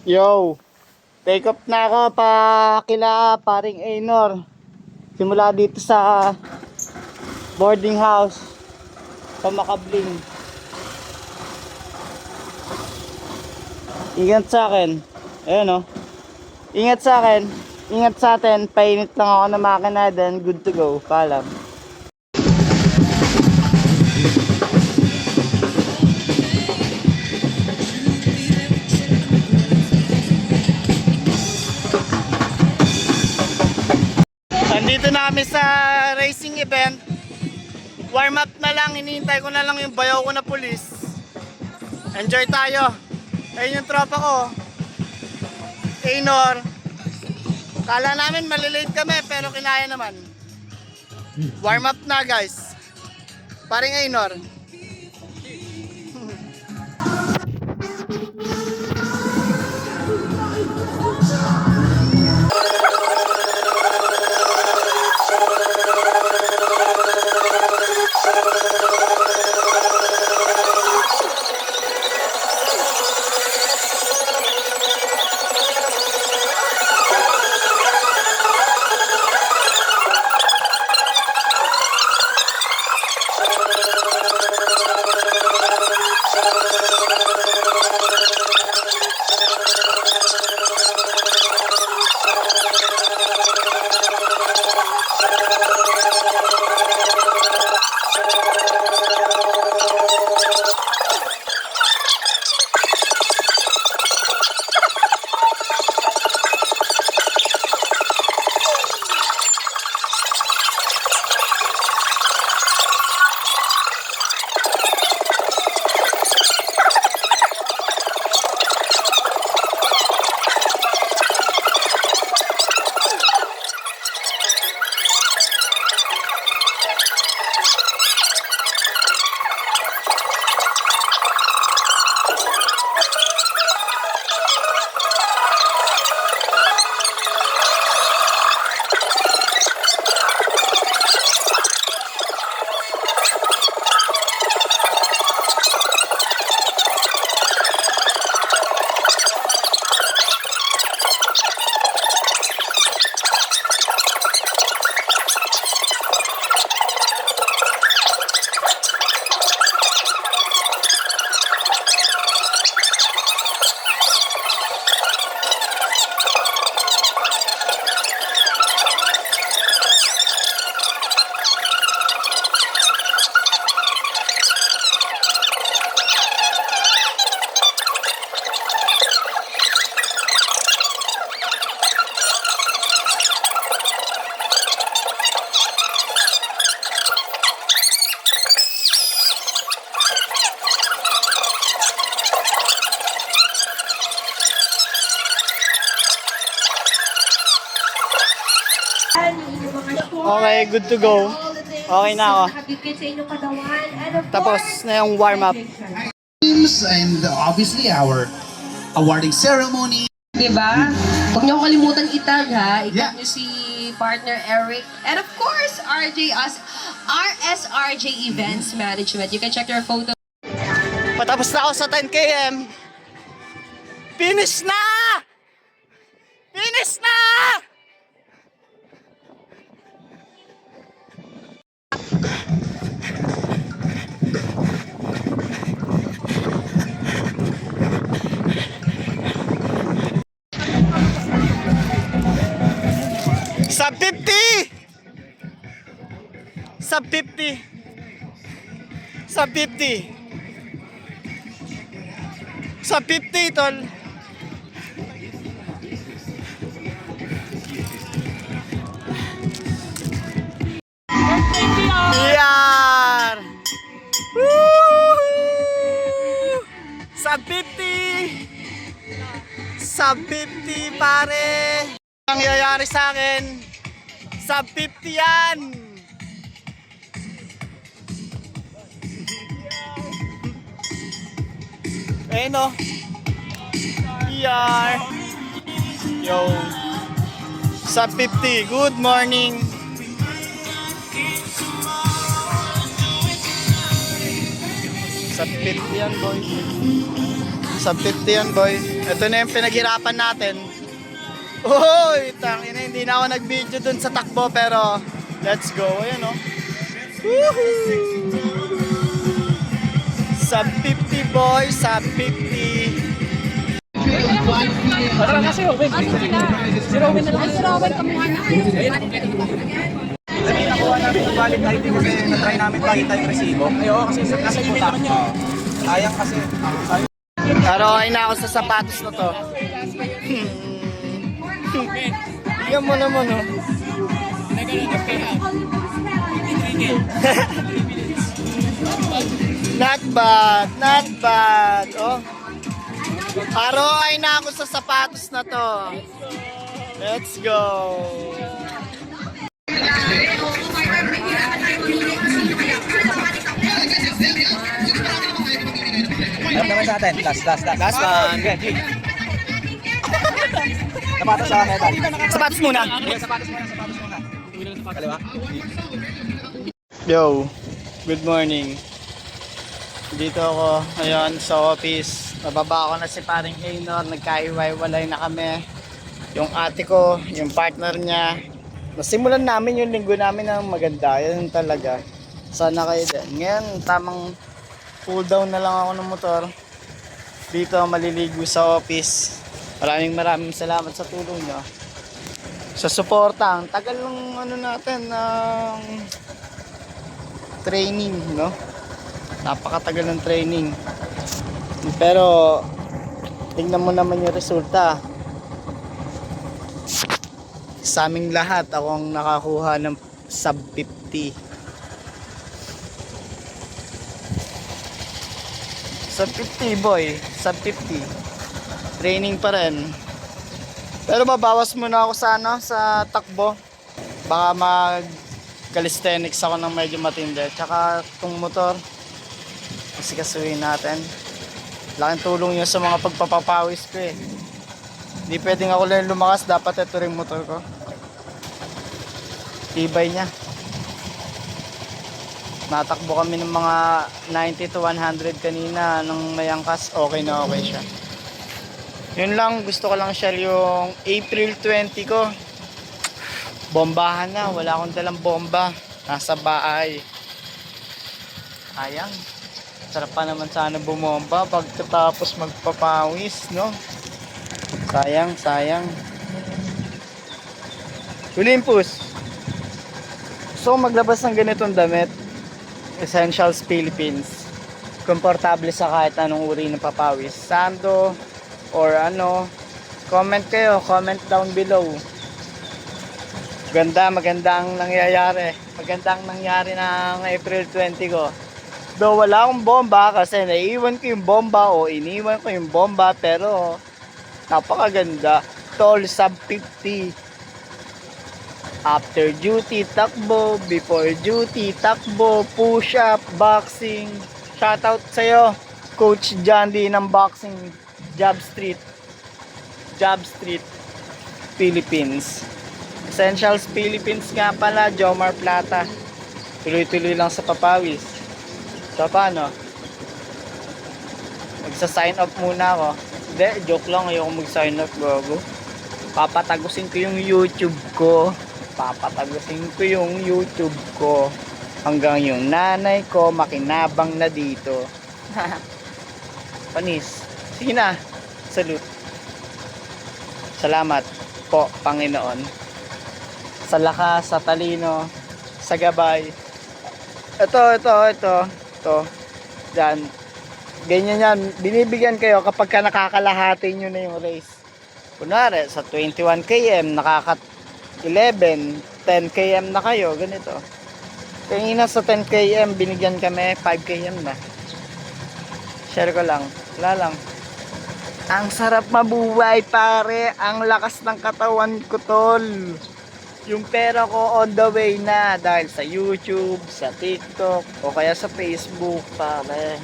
Yo, take off na ako pa kila paring Einor. Simula dito sa boarding house sa Makabling. Ingat sa akin. Ayun oh. Ingat sa akin. Ingat sa atin. Painit lang ako ng makina, then good to go. Paalam. Nandito na kami sa racing event. Warm up na lang, hinihintay ko na lang yung bayaw ko na pulis. Enjoy tayo. Ayun yung tropa ko, Einor. Kala namin malilate kami pero kinaya naman. Warm up na guys. Paring Einor. Okay, good to go. Okay na ako. Tapos na yung warm up. And obviously our awarding ceremony. Diba? Huwag niyo kalimutan itag ha. Itag Yeah. niyo si partner Eric. And of course, RSRJ Events Management. You can check your photo. Patapos na ako sa 10 km. Finish na! Finish na! Sub 50! Sub 50! Sub 50! Sub 50, tol! Yan! Woo! Sub 50! Sub 50, pare! Ang nangyayari sa akin, sub 50 yan! Ayun o. PR. Yo. Sub 50. Good morning. Sub 50 yan, boys. Sub 50 yan, boy. Ito na yung pinaghirapan natin. Uy, tangina, hindi na ako nag-video dun sa takbo, pero let's go. Ayan, oh. Woohoo! Sub 50, boy. Sub 50. Tara na si Robin. Si Robin na lang. Ay, si Robin, kamuha na. Dali, nakuha namin yung valid ID kasi na-try namin pagi tayong resibo. Ay, oo, kasi sa limit naman yun. Sayang kasi. Pero ay na ako sa sapatos na to. Tingnan mo naman, oh. Not bad, not bad. Oh. Araw ay na ako sa sapatos na to. Let's go. Alam naman sa atin. Last. Last one. Okay. Sapatos sa metal. Sapatos muna. Yeah, sapatos muna. Kaliwa. Yo, good morning. Dito ako ngayon sa office. Nababa ko na si paring Haynor. Nagkaiwalay na kami. Yung ate ko, yung partner niya. Nasimulan namin yung linggo namin ng maganda. Yan talaga. Sana kayo din. Ngayon, tamang cool down na lang ako ng motor. Dito maliligo sa office. Maraming salamat sa tulong nyo. Sa suporta. Ang tagal ng ano natin ng training, no? Napakatagal ng training. Pero tingnan mo naman yung resulta. Sa aming lahat, ako ang nakakuha ng sub 50. Sub 50, boy. Sub 50. Training pa rin. Pero babawas muna ako sa ano, sa takbo. Baka mag calisthenics ako ng medyo matindi. Tsaka itong motor, kasikasuhin natin. Laking tulong yun sa mga pagpapapawis ko eh. Hindi pwedeng ako lang lumakas, dapat ito rin motor ko. Tibay niya. Natakbo kami ng mga 90 to 100 kanina nung may angkas, okay na okay siya. Yun lang, gusto ko lang share yung April 20 ko. Bombahan na, wala akong dalang bomba. Nasa bahay. Ayang. Sarap pa naman sana bumomba pagkatapos magpapawis, no? Sayang. Olympus. So maglabas ng ganitong damit. Essentials Philippines. Komportable sa kahit anong uri ng papawis. Sando or ano, comment kayo, comment down below. Maganda ang nangyayari. Maganda ang nangyari ng April 20 ko. Though wala akong bomba kasi naiiwan ko yung bomba o iniwan ko yung bomba, pero napakaganda. Tall sub 50. After duty, takbo. Before duty, takbo. Push up, boxing. Shoutout sa'yo, Coach John D ng boxing. Job Street, Philippines. Essentials Philippines nga pala, Jomar Plata. Tuloy-tuloy lang sa papawis. So paano? Magsa-sign up muna ako. Hindi, joke lang, ayoko mag-sign up, bago. Papatagusin ko yung YouTube ko. Hanggang yung nanay ko makinabang na dito. Panis. Sige na. Salute. Salamat po, Panginoon. Sa lakas, sa talino, sa gabay. Ito. Diyan. Ganyan yan. Binibigyan kayo kapag ka nakakalahati nyo na yung race. Kunwari, sa 21 km, nakaka 11, 10 km na kayo. Ganito. Kanina sa 10 km, binigyan kami 5 km na. Share ko lang. Wala lang. Ang sarap mabuhay, pare. Ang lakas ng katawan ko, tol. Yung pera ko on the way na dahil sa YouTube, sa TikTok, o kaya sa Facebook, pare.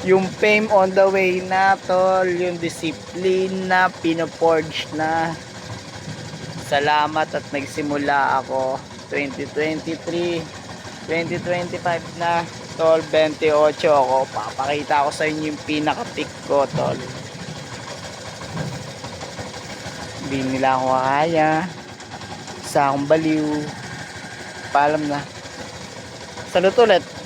Yung fame on the way na, tol. Yung discipline na pinoforge na. Salamat at nagsimula ako 2023 2025 na, tol. 28 ako. Papakita ko sa inyo yung pinaka-pick ko, tol. Hindi nila ako kaya. Isa akong baliw. Paalam na. Salut ulit.